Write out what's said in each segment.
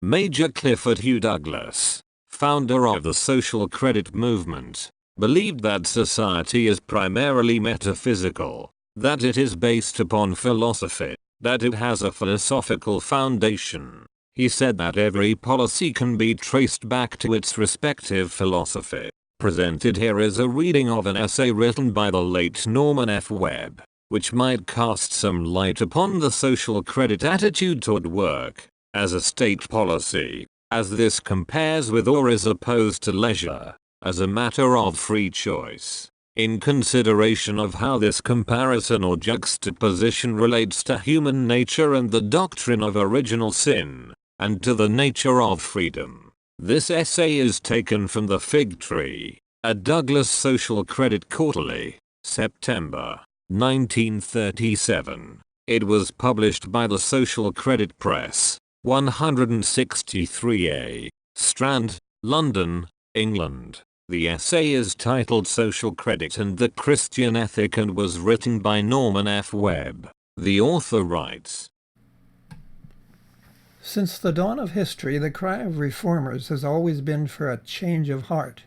Major Clifford Hugh Douglas, founder of the social credit movement, believed that society is primarily metaphysical, that it is based upon philosophy, that it has a philosophical foundation. He said that every policy can be traced back to its respective philosophy. Presented here is a reading of an essay written by the late Norman F. Webb, which might cast some light upon the social credit attitude toward work, as a state policy, as this compares with or is opposed to leisure, as a matter of free choice, in consideration of how this comparison or juxtaposition relates to human nature and the doctrine of original sin, and to the nature of freedom. This essay is taken from The Fig Tree, a Douglas Social Credit Quarterly, September 1937. It was published by the Social Credit Press, 163A, Strand, London, England. The essay is titled Social Credit and the Christian Ethic and was written by Norman F. Webb. The author writes, "Since the dawn of history, the cry of reformers has always been for a change of heart.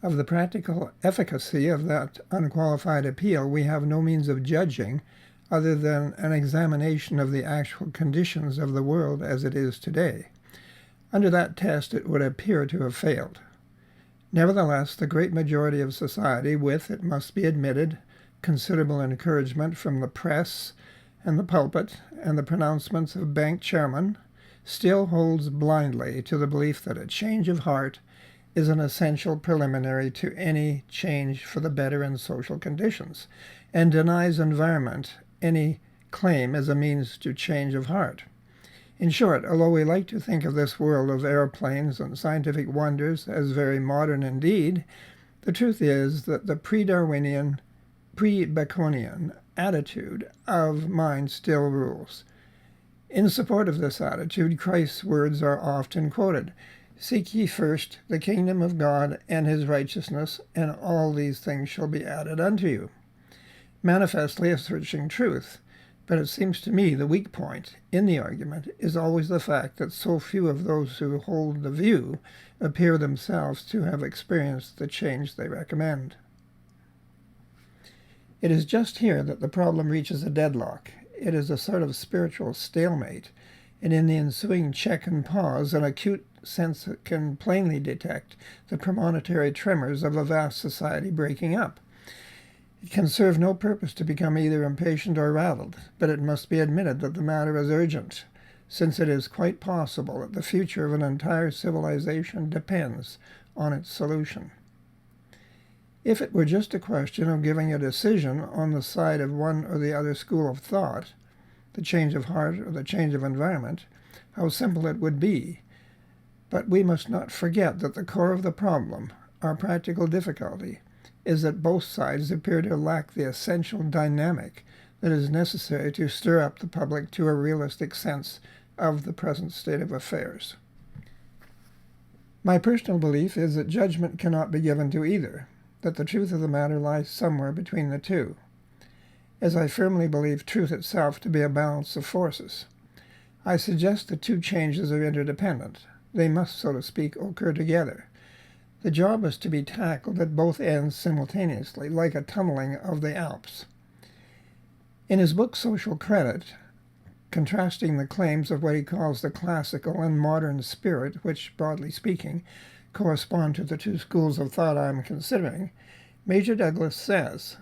Of the practical efficacy of that unqualified appeal, we have no means of judging other than an examination of the actual conditions of the world as it is today. Under that test, it would appear to have failed. Nevertheless, the great majority of society, with, it must be admitted, considerable encouragement from the press and the pulpit and the pronouncements of bank chairmen, still holds blindly to the belief that a change of heart is an essential preliminary to any change for the better in social conditions, and denies environment any claim as a means to change of heart. In short, although we like to think of this world of airplanes and scientific wonders as very modern indeed, the truth is that the pre-Darwinian, pre-Baconian attitude of mind still rules. In support of this attitude, Christ's words are often quoted: "Seek ye first the kingdom of God and his righteousness, and all these things shall be added unto you." Manifestly a searching truth, but it seems to me the weak point in the argument is always the fact that so few of those who hold the view appear themselves to have experienced the change they recommend. It is just here that the problem reaches a deadlock. It is a sort of spiritual stalemate, and in the ensuing check and pause, an acute sense can plainly detect the premonitory tremors of a vast society breaking up. It can serve no purpose to become either impatient or rattled, but it must be admitted that the matter is urgent, since it is quite possible that the future of an entire civilization depends on its solution. If it were just a question of giving a decision on the side of one or the other school of thought, the change of heart or the change of environment, how simple it would be. But we must not forget that the core of the problem, our practical difficulty, is that both sides appear to lack the essential dynamic that is necessary to stir up the public to a realistic sense of the present state of affairs. My personal belief is that judgment cannot be given to either, that the truth of the matter lies somewhere between the two, as I firmly believe truth itself to be a balance of forces. I suggest the two changes are interdependent. They must, so to speak, occur together. The job is to be tackled at both ends simultaneously, like a tunneling of the Alps. In his book Social Credit, contrasting the claims of what he calls the classical and modern spirit, which, broadly speaking, correspond to the two schools of thought I am considering, Major Douglas says,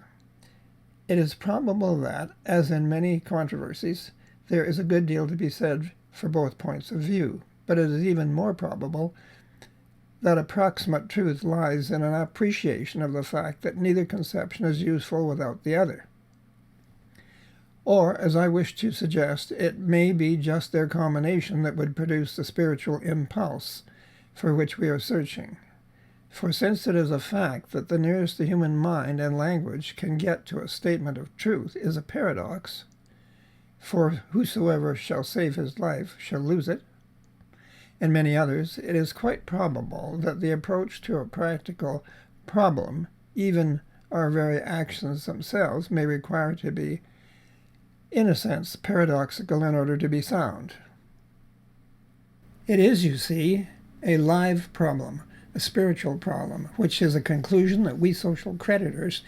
"It is probable that, as in many controversies, there is a good deal to be said for both points of view, but it is even more probable that approximate truth lies in an appreciation of the fact that neither conception is useful without the other. Or, as I wish to suggest, it may be just their combination that would produce the spiritual impulse for which we are searching. For since it is a fact that the nearest the human mind and language can get to a statement of truth is a paradox, for whosoever shall save his life shall lose it, and many others, it is quite probable that the approach to a practical problem, even our very actions themselves, may require to be, in a sense, paradoxical in order to be sound. It is, you see, a live problem, a spiritual problem, which is a conclusion that we social creditors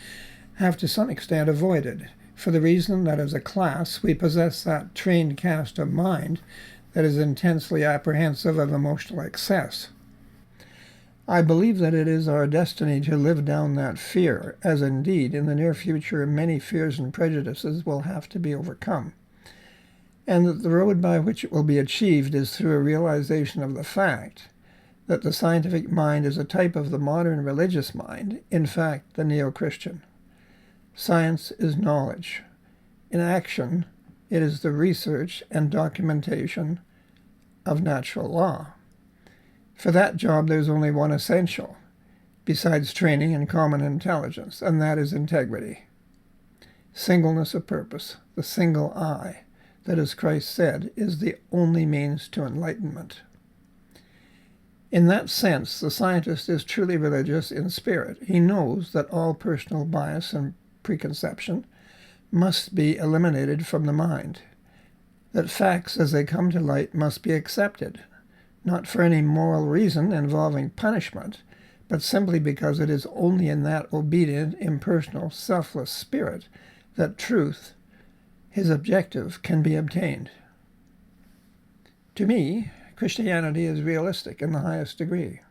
have to some extent avoided, for the reason that as a class we possess that trained cast of mind that is intensely apprehensive of emotional excess. I believe that it is our destiny to live down that fear, as indeed in the near future many fears and prejudices will have to be overcome, and that the road by which it will be achieved is through a realization of the fact that the scientific mind is a type of the modern religious mind, in fact, the neo-Christian. Science is knowledge. In action, it is the research and documentation of natural law. For that job, there's only one essential, besides training and common intelligence, and that is integrity. Singleness of purpose, the single eye, that, as Christ said, is the only means to enlightenment. In that sense, the scientist is truly religious in spirit. He knows that all personal bias and preconception must be eliminated from the mind, that facts as they come to light must be accepted, not for any moral reason involving punishment, but simply because it is only in that obedient, impersonal, selfless spirit that truth, his objective, can be obtained. To me, Christianity is realistic in the highest degree,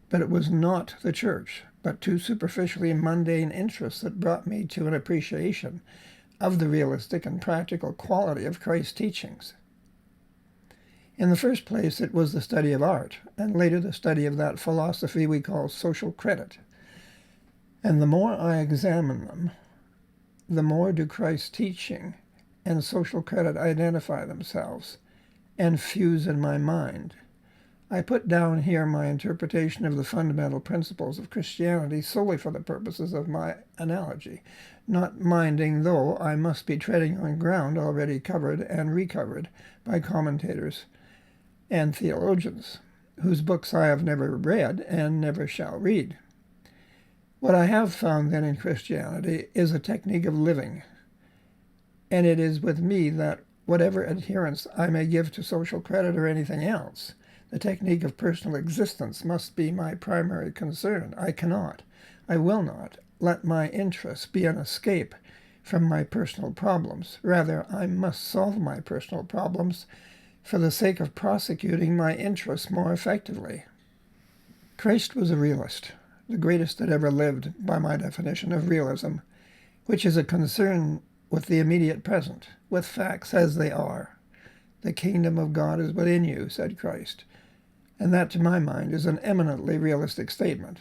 but it was not the church, but two superficially mundane interests that brought me to an appreciation of the realistic and practical quality of Christ's teachings. In the first place, it was the study of art, and later the study of that philosophy we call social credit. And the more I examine them, the more do Christ's teaching and social credit identify themselves and fuse in my mind. I put down here my interpretation of the fundamental principles of Christianity solely for the purposes of my analogy, not minding though I must be treading on ground already covered and recovered by commentators and theologians, whose books I have never read and never shall read. What I have found then in Christianity is a technique of living, and it is with me that whatever adherence I may give to social credit or anything else, the technique of personal existence must be my primary concern. I cannot, I will not, let my interests be an escape from my personal problems. Rather, I must solve my personal problems for the sake of prosecuting my interests more effectively. Christ was a realist, the greatest that ever lived by my definition of realism, which is a concern with the immediate present, with facts as they are. The kingdom of God is within you, said Christ, and that to my mind is an eminently realistic statement.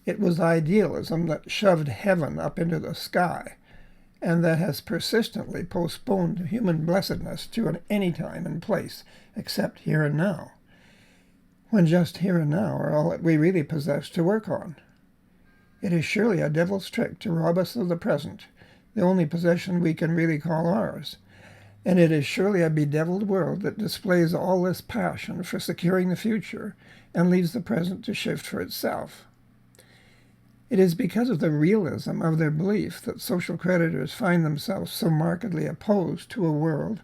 It was idealism that shoved heaven up into the sky, and that has persistently postponed human blessedness to any time and place except here and now, when just here and now are all that we really possess to work on. It is surely a devil's trick to rob us of the present, the only possession we can really call ours, and it is surely a bedeviled world that displays all this passion for securing the future and leaves the present to shift for itself. It is because of the realism of their belief that social creditors find themselves so markedly opposed to a world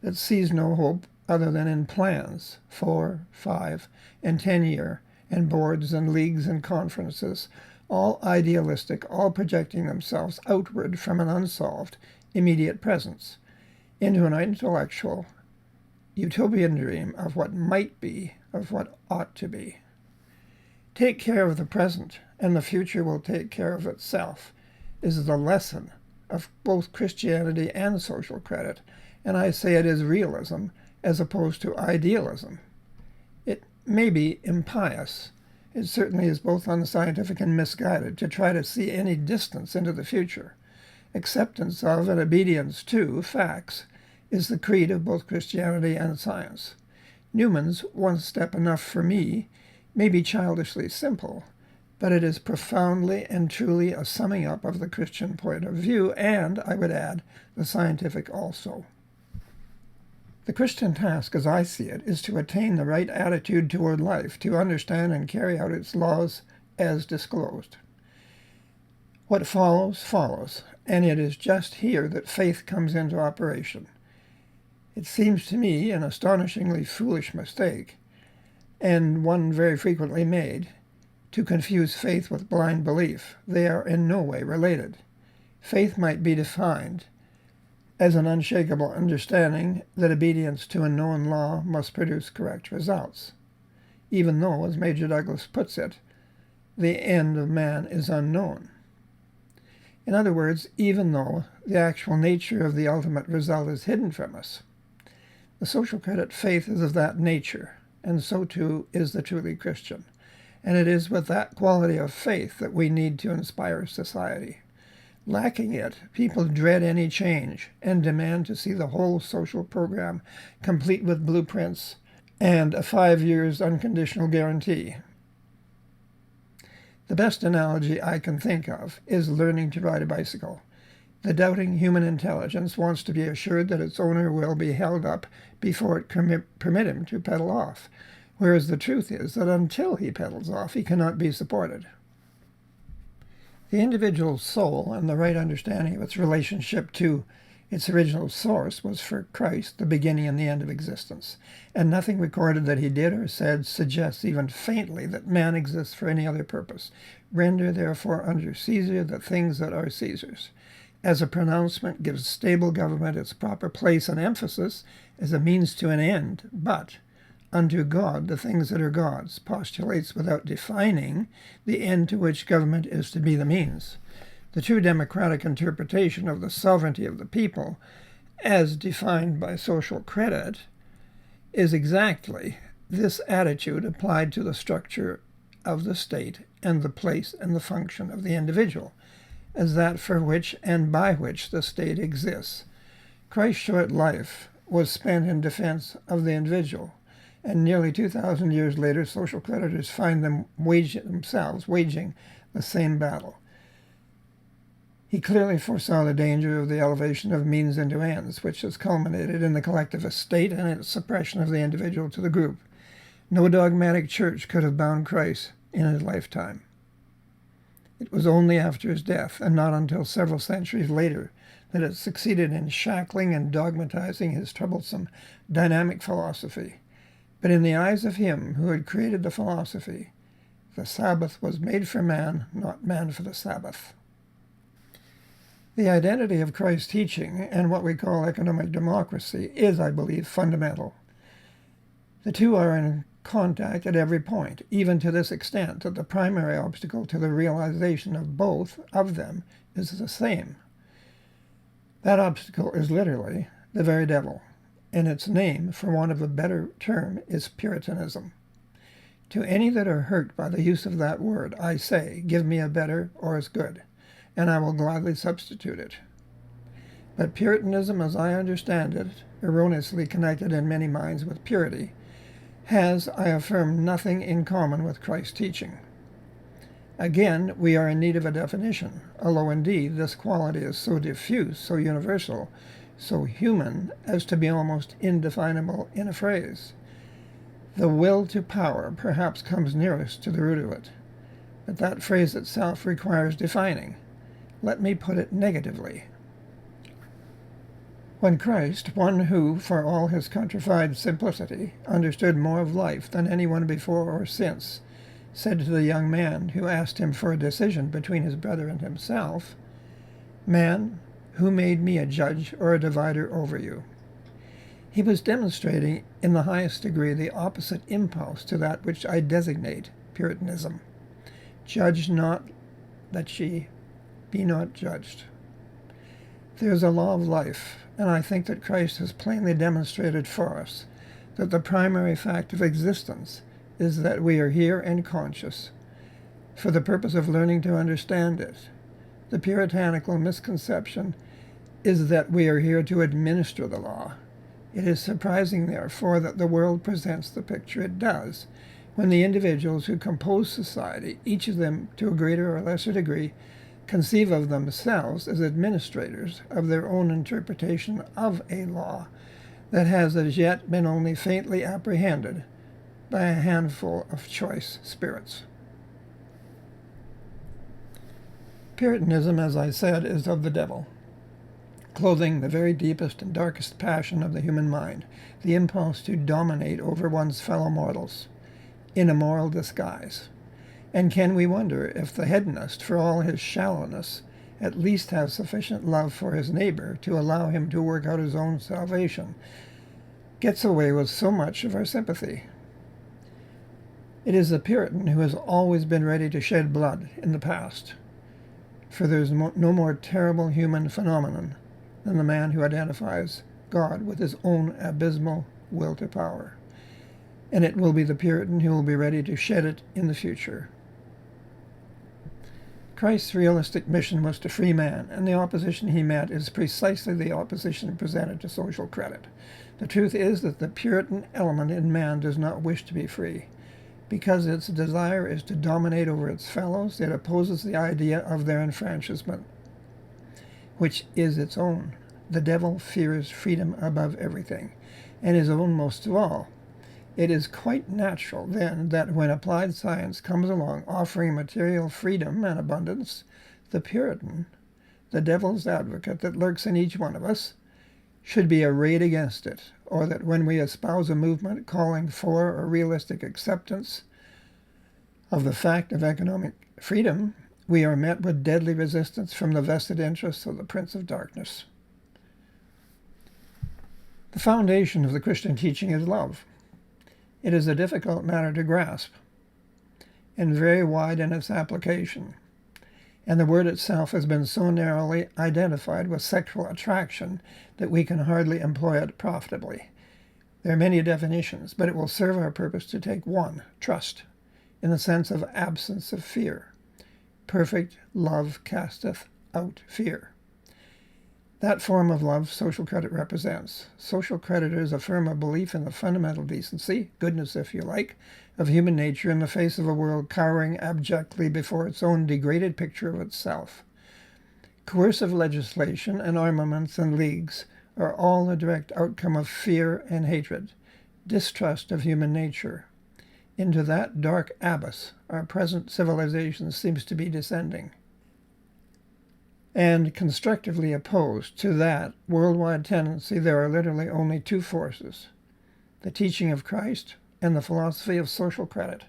that sees no hope other than in plans, 4, 5, and 10-year, and boards and leagues and conferences, all idealistic, all projecting themselves outward from an unsolved, immediate presence, into an intellectual, utopian dream of what might be, of what ought to be. Take care of the present, and the future will take care of itself, is the lesson of both Christianity and social credit, and I say it is realism as opposed to idealism. It may be impious. It certainly is both unscientific and misguided to try to see any distance into the future. Acceptance of and obedience to facts is the creed of both Christianity and science. Newman's "one step enough for me" may be childishly simple, but it is profoundly and truly a summing up of the Christian point of view, and, I would add, the scientific also. The Christian task, as I see it, is to attain the right attitude toward life, to understand and carry out its laws as disclosed. What follows, follows, and it is just here that faith comes into operation. It seems to me an astonishingly foolish mistake and one very frequently made, to confuse faith with blind belief. They are in no way related. Faith might be defined as an unshakable understanding that obedience to a known law must produce correct results, even though, as Major Douglas puts it, the end of man is unknown. In other words, even though the actual nature of the ultimate result is hidden from us. The social credit faith is of that nature, and so too is the truly Christian. And it is with that quality of faith that we need to inspire society. Lacking it, people dread any change and demand to see the whole social program complete with blueprints and a 5 years unconditional guarantee. The best analogy I can think of is learning to ride a bicycle. The doubting human intelligence wants to be assured that its owner will be held up before it can permit him to pedal off, whereas the truth is that until he pedals off, he cannot be supported. The individual soul and the right understanding of its relationship to its original source was for Christ the beginning and the end of existence, and nothing recorded that he did or said suggests even faintly that man exists for any other purpose. Render therefore unto Caesar the things that are Caesar's. As a pronouncement gives stable government its proper place and emphasis as a means to an end, but unto God the things that are God's, postulates without defining the end to which government is to be the means. The true democratic interpretation of the sovereignty of the people, as defined by social credit, is exactly this attitude applied to the structure of the state and the place and the function of the individual, as that for which and by which the state exists. Christ's short life was spent in defense of the individual, and nearly 2,000 years later, social creditors find themselves waging the same battle. He clearly foresaw the danger of the elevation of means into ends, which has culminated in the collectivist state and its suppression of the individual to the group. No dogmatic church could have bound Christ in his lifetime. It was only after his death, and not until several centuries later, that it succeeded in shackling and dogmatizing his troublesome dynamic philosophy. But in the eyes of him who had created the philosophy, the Sabbath was made for man, not man for the Sabbath. The identity of Christ's teaching and what we call economic democracy is, I believe, fundamental. The two are in contact at every point, even to this extent that the primary obstacle to the realization of both of them is the same. That obstacle is literally the very devil, and its name, for want of a better term, is Puritanism. To any that are hurt by the use of that word, I say, give me a better or as good, and I will gladly substitute it. But Puritanism, as I understand it, erroneously connected in many minds with purity, has, I affirm, nothing in common with Christ's teaching. Again, we are in need of a definition, although indeed this quality is so diffuse, so universal, so human, as to be almost indefinable in a phrase. The will to power perhaps comes nearest to the root of it, but that phrase itself requires defining. Let me put it negatively. When Christ, one who, for all his countrified simplicity, understood more of life than anyone before or since, said to the young man who asked him for a decision between his brother and himself, "Man, who made me a judge or a divider over you?" He was demonstrating in the highest degree the opposite impulse to that which I designate Puritanism. Judge not, that ye be not judged. There is a law of life, and I think that Christ has plainly demonstrated for us that the primary fact of existence is that we are here and conscious, for the purpose of learning to understand it. The puritanical misconception is that we are here to administer the law. It is surprising, therefore, that the world presents the picture it does, when the individuals who compose society, each of them to a greater or lesser degree, conceive of themselves as administrators of their own interpretation of a law that has as yet been only faintly apprehended by a handful of choice spirits. Puritanism, as I said, is of the devil, clothing the very deepest and darkest passion of the human mind, the impulse to dominate over one's fellow mortals. in a moral disguise? And can we wonder if the hedonist, for all his shallowness, at least has sufficient love for his neighbor to allow him to work out his own salvation, gets away with so much of our sympathy? It is the Puritan who has always been ready to shed blood in the past, for there is no more terrible human phenomenon than the man who identifies God with his own abysmal will to power. And it will be the Puritan who will be ready to shed it in the future. Christ's realistic mission was to free man, and the opposition he met is precisely the opposition presented to social credit. The truth is that the Puritan element in man does not wish to be free. Because its desire is to dominate over its fellows, it opposes the idea of their enfranchisement, which is its own. The devil fears freedom above everything, and his own most of all. It is quite natural, then, that when applied science comes along offering material freedom and abundance, the Puritan, the devil's advocate that lurks in each one of us, should be arrayed against it, or that when we espouse a movement calling for a realistic acceptance of the fact of economic freedom, we are met with deadly resistance from the vested interests of the Prince of Darkness. The foundation of the Christian teaching is love. It is a difficult matter to grasp, and very wide in its application, and the word itself has been so narrowly identified with sexual attraction that we can hardly employ it profitably. There are many definitions, but it will serve our purpose to take one: trust, in the sense of absence of fear. Perfect love casteth out fear. That form of love social credit represents. Social creditors affirm a belief in the fundamental decency, goodness if you like, of human nature in the face of a world cowering abjectly before its own degraded picture of itself. Coercive legislation and armaments and leagues are all a direct outcome of fear and hatred, distrust of human nature. Into that dark abyss our present civilization seems to be descending. And constructively opposed to that worldwide tendency, there are literally only two forces: the teaching of Christ and the philosophy of social credit,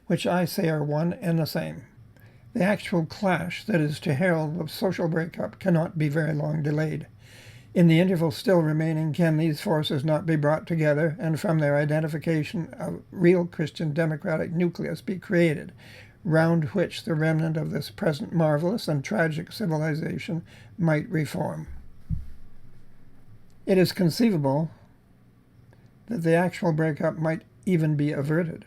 which I say are one and the same. The actual clash that is to herald the social breakup cannot be very long delayed. In the interval still remaining, can these forces not be brought together, and from their identification a real Christian democratic nucleus be created, round which the remnant of this present marvelous and tragic civilization might reform? It is conceivable that the actual breakup might even be averted,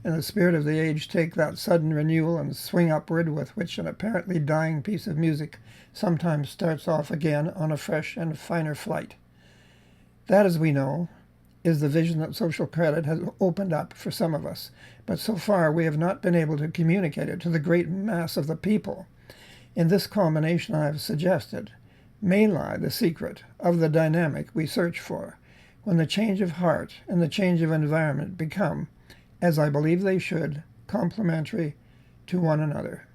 and the spirit of the age take that sudden renewal and swing upward with which an apparently dying piece of music sometimes starts off again on a fresh and finer flight. That, as we know, is the vision that social credit has opened up for some of us, but so far we have not been able to communicate it to the great mass of the people. In this combination I have suggested may lie the secret of the dynamic we search for, when the change of heart and the change of environment become, as I believe they should, complementary to one another.